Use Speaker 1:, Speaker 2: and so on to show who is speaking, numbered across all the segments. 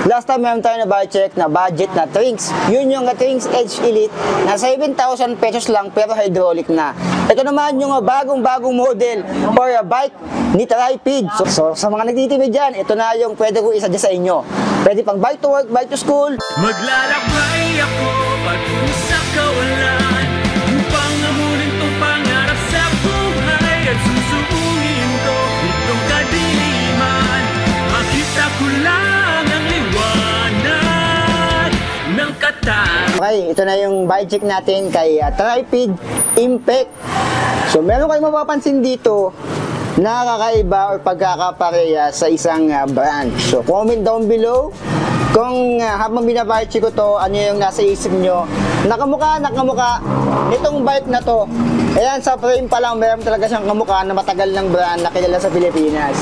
Speaker 1: Last time meron tayo na check na budget na Trinks. Yun yung Trinks Edge Elite na 7,000 pesos lang pero hydraulic na. Ito naman yung bagong model for a bike ni Tripid. So sa mga nagtitipid dyan, ito na yung pwede ko isa-adjust sa inyo. Pwede pang bike to work, bike to school.
Speaker 2: Maglalakbay ako patungo sa kawalan upang amunin tong pangarap sa buhay at susuungin ko itong kadiliman. Makita ko lang ang liwanag ng katawan.
Speaker 1: Okay, ito na yung bike check natin kay Tripid Impact. So meron kayong mapapansin dito na kakaiba or pagkakapareha sa isang brand. So comment down below kung habang binabayad ko to, ano yung nasa isip nyo. Nakamukha itong bike na to. Ayan, sa frame pa lang, meron talaga siyang kamukha na matagal ng brand na kilala sa Pilipinas.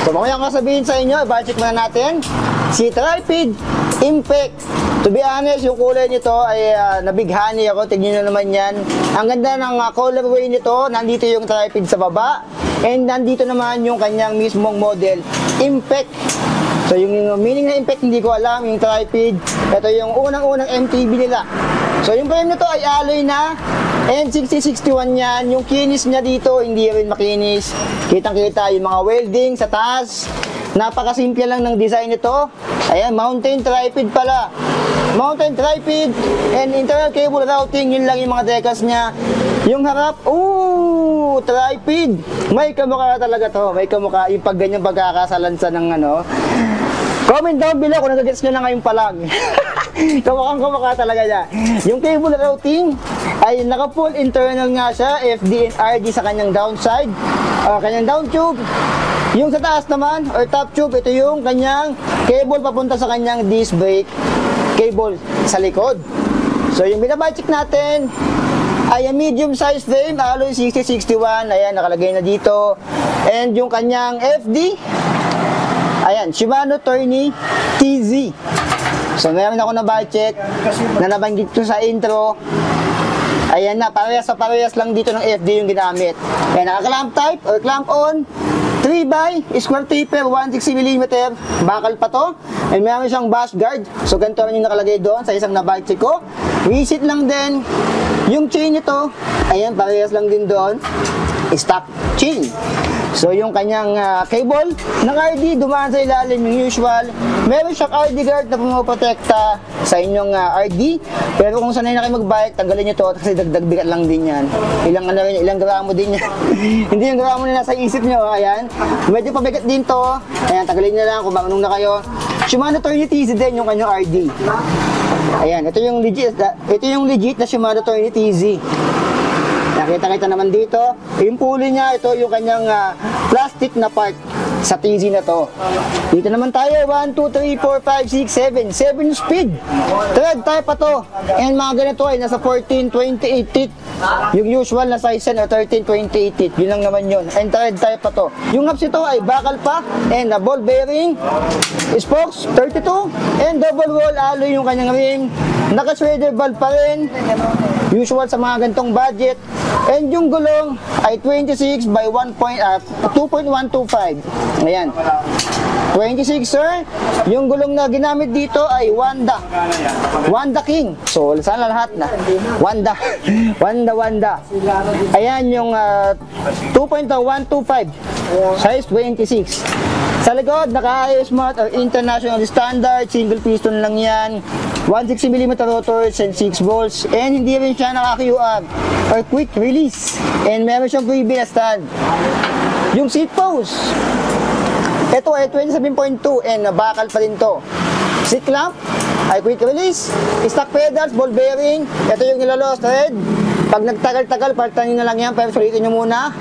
Speaker 1: So mamaya ko sabihin sa inyo, i-budget muna natin si Tripid Impact. To be honest, yung kulay nito ay nabighani ako. Tignan nyo naman yan. Ang ganda ng colorway nito. Nandito yung Tripid sa baba. And nandito naman yung kanyang mismong model, Impact. So yung meaning na Impact hindi ko alam. Yung Tripid, ito yung unang-unang MTB nila. So yung frame nito ay alloy na. And 6061 yan. Yung kinis niya dito, hindi rin makinis. Kitang-kita yung mga welding sa taas. Napakasimple lang ng design nito. Ayan, mountain tripod pala. Mountain tripod and internal cable routing. Yun lang yung mga decals niya. Yung harap, tripod. May kamukha talaga to. May kamukha yung pag ganyang pagkakasalansa ng ano. Comment down below kung nagagets nyo na ngayon pa lang. Kamukha talaga niya. Yung cable routing ay naka-full internal nga siya. FD and RD sa kanyang downside. Kanyang down tube. Yung sa taas naman, or top tube, ito yung kanyang cable papunta sa kanyang disc brake cable sa likod. So yung binabudget natin ay a medium size frame, alloy 6061. Ayan, nakalagay na dito. And yung kanyang FD, ayan, Shimano Tourney TZ. So meron ako na budget na nabanggit ko sa intro. Ayan na, parehas lang dito ng FD yung ginamit. Ayan, naka-clamp type or clamp on. 3x square taper 160mm, bakal pa to. And meron siyang bash guard. So ganito rin yung nakalagay doon sa isang na-bike ko. Reset lang din. Yung chain nito, ayan, parehas lang din doon. Stock chain. So yung kanyang cable ng RD dumaan sa ilalim yung usual. Meron siyang RD guard na pumoprotekta sa inyong RD. Pero kung sanay na kayo mag-bike, tanggalin nyo to kasi dagdag bigat lang din yan. Ilang gramo din yan. Hindi yung gramo na nasa isip nyo. Ayan. Medyo pabigat din to. Ayan, tanggalin nyo lang kung marunong na kayo. Shimano Tourney TZ din yung kanyang RD. Ayan, ito yung legit na Shimano Tourney TZ. Nakita-kita naman dito. Yung pulley niya, ito yung kanyang plastic na part sa TZ na to. Dito naman tayo, 1, 2, 3, 4, 5, 6, 7. 7 speed. Thread type pa to. And mga ganito ay nasa 14, 28 teeth. Yung usual na size o 13, 28 teeth. Yun lang naman yun. And thread type pa to. Yung hubs ito ay bakal pa. And a ball bearing. Spokes, 32. And double wall alloy yung kanyang rim. Naka-shredder valve pa rin. Usual sa mga gantong budget. And yung gulong ay 26 by 2.125. Ayan. 26 sir. Yung gulong na ginamit dito ay Wanda King. So sana lahat na Wanda. Ayan yung 2.125 size 26. Sa likod naka-IS Smart or International Standard. Single piston lang yan. 160mm rotors and 6 volts. And hindi rin siya naka-QR or quick release. And meron siyang freebie na stand. Yung seat post, ito ay 27.2 and bakal pa rin to. Seat clamp ay quick release. Stock pedals, ball bearing. Ito yung nilalost thread. Pag nagtagal-tagal, palitan nyo na lang yan. Pero sulitin nyo muna.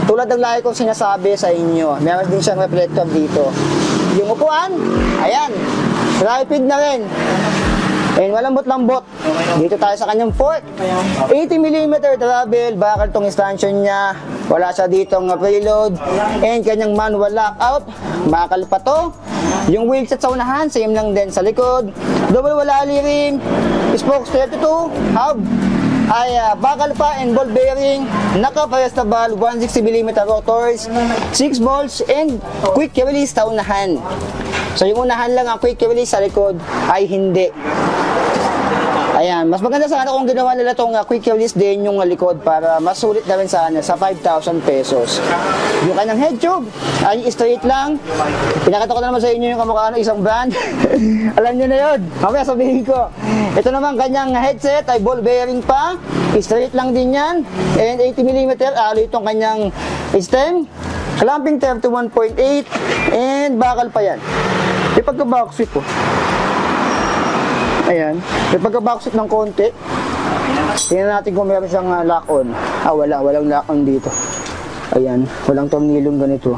Speaker 1: Tulad ng lagi kong sinasabi sa inyo. Meron din siyang reflector dito. Yung upuan, ayan. Tripod na rin. And malambot-lambot. Dito tayo sa kanyang fork. 80mm travel. Bakal tong stanchion niya. Wala siya ditong preload. And kanyang manual lockout. Bakal pa to. Yung wheelset sa unahan, same lang din sa likod. Double walali rim. Spokes 32. Hub ay bakal pa and ball bearing. So yung unahan lang ang quick release, sa likod ay hindi. Ayan, mas maganda sana kung ginawa nila itong quick release din yung likod para mas sulit na rin sana sa 5,000 pesos. Yung kanyang head tube ay straight lang. Pinakita ko na naman sa inyo yung kamukha ng isang brand. Alam nyo na yun. Mamaya sabihin ko. Ito naman kanyang headset ay ball bearing pa. Straight lang din yan. And 80mm alloy itong kanyang stem. Clamping 31.8 and bakal pa yan. May pagka-backseat po. Ayan. May pagka-backseat ng konti. Tingnan natin kung meron siyang lock-on. Walang lock-on dito. Ayan. Walang tornilong ganito.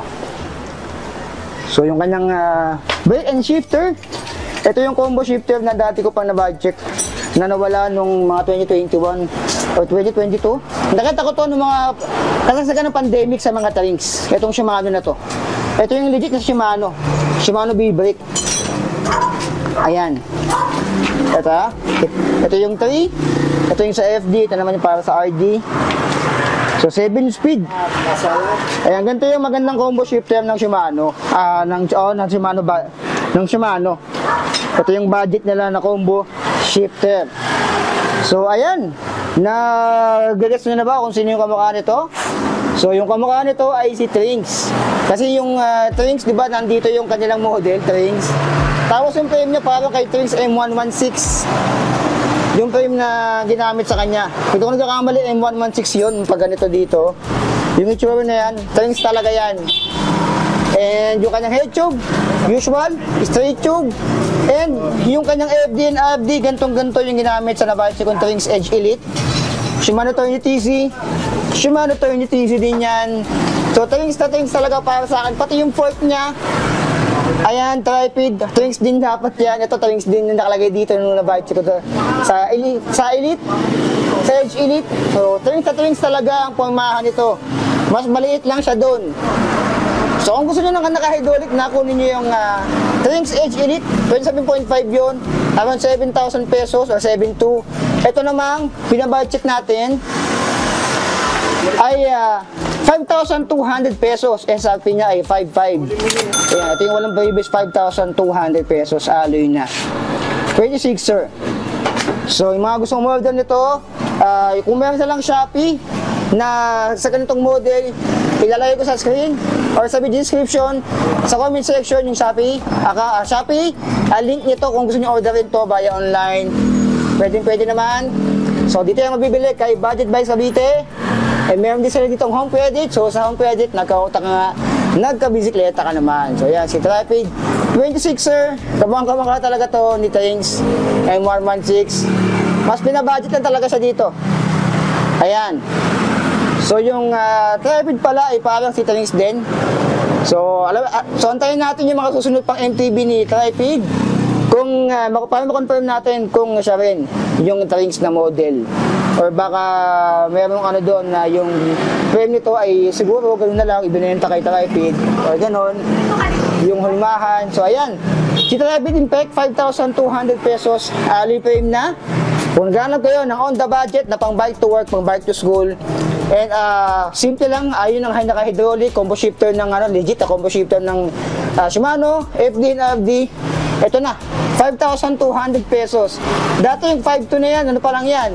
Speaker 1: So yung kanyang brake and shifter. Ito yung combo shifter na dati ko pa na-budget na nawala nung mga 2021 o 2022. Nakita ko to nung mga kasagsagan ng pandemic sa mga Trings. Itong Shimano na to. Ito yung legit na Shimano. Shimano B-brake. Ayan. Ito yung 3. Ito yung sa FD. Ito naman yung para sa RD. So 7 speed. Ayan, ganito yung magandang combo shifter ng Shimano. Ng Shimano. Ito yung budget nila na combo shifter. So ayan. Nag-guess nyo na ba kung sino yung kamukha nito? So yung kamukha nito ay si Trings. Kasi yung Trings, di ba, nandito yung kanilang model, Trings. Tapos yung frame niya parang kay Trings M116. Yung frame na ginamit sa kanya. Kung ko nagkakamali, M116 yun, pag ganito dito. Yung itsura na yan, Trings talaga yan. And yung kanyang head tube, usual, straight tube. And yung kanyang FD and RD, gantong-ganto yung ginamit sa nabayad kong Trings Edge Elite. Shimano Tourney TC. Shimano Tourney TC din yan. So Trings na Trings talaga para sa akin. Pati yung fork niya, ayan, tripod, Trings din dapat yan. Ito Trings din yung nakalagay dito nung nabayad ko to. Sa Elite, sa Edge Elite. So Trings na Trings talaga ang pumahan nito. Mas maliit lang siya doon. So kung gusto nyo ng naka-hydraulic na, kunin nyo yung Trings Edge Elite, 27.5 yun, around 7,000 pesos or 7,200. Ito namang pinabudget natin ay 5,200 pesos. SRP niya ay 5,500. Ayan, ito yung walang previous, 5,200 pesos alloy na 26er. So yung mga gustong order nito, kung meron silang Shopee na sa ganitong model, ilalagay ko sa screen or sa video description, sa comment section yung Shopee, link nito kung gusto nyo orderin to via online. Pwede naman. So dito yung mabibili kay Budget by Cavite. And meron din sila ditong home credit. So sa home credit, nagka-bisikleta ka naman. So yan, si Tripod 26er. Kabang-kabang talaga to ni Trings M116. Mas pinabudget lang talaga siya dito. Ayan. So yung tripod pala ay parang si Trings din. So antayin natin yung mga susunod pang MTB ni Tripod. Kung para ma-confirm natin kung siya rin yung Trings na model. Or baka merong ano doon na yung frame nito ay siguro ganoon na lang ibinenta kay Tripod or ganoon. Yung hulmahan. So ayan. Si Tripod Impact 5,200 pesos alloy frame na. Kung naghanap kayo ng on the budget na pang bike to work, pang bike to school. And simple lang, ayun ang naka-hydraulic combo shifter ng legit na combo shifter ng Shimano, FD and RD. Ito na, 5,200 pesos. Dati yung 5,200 na yan, ano pa lang yan?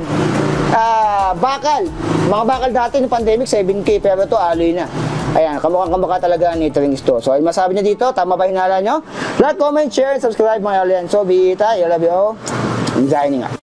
Speaker 1: Bakal. Mga bakal dati ng pandemic, 7K, pero ito alloy na. Ayan, kamukha talaga ni Trings to. So, ay masabi niya dito, tama ba hinala nyo? Like, comment, share, and subscribe mga alien. So, be it, I love you all. I'm signing out.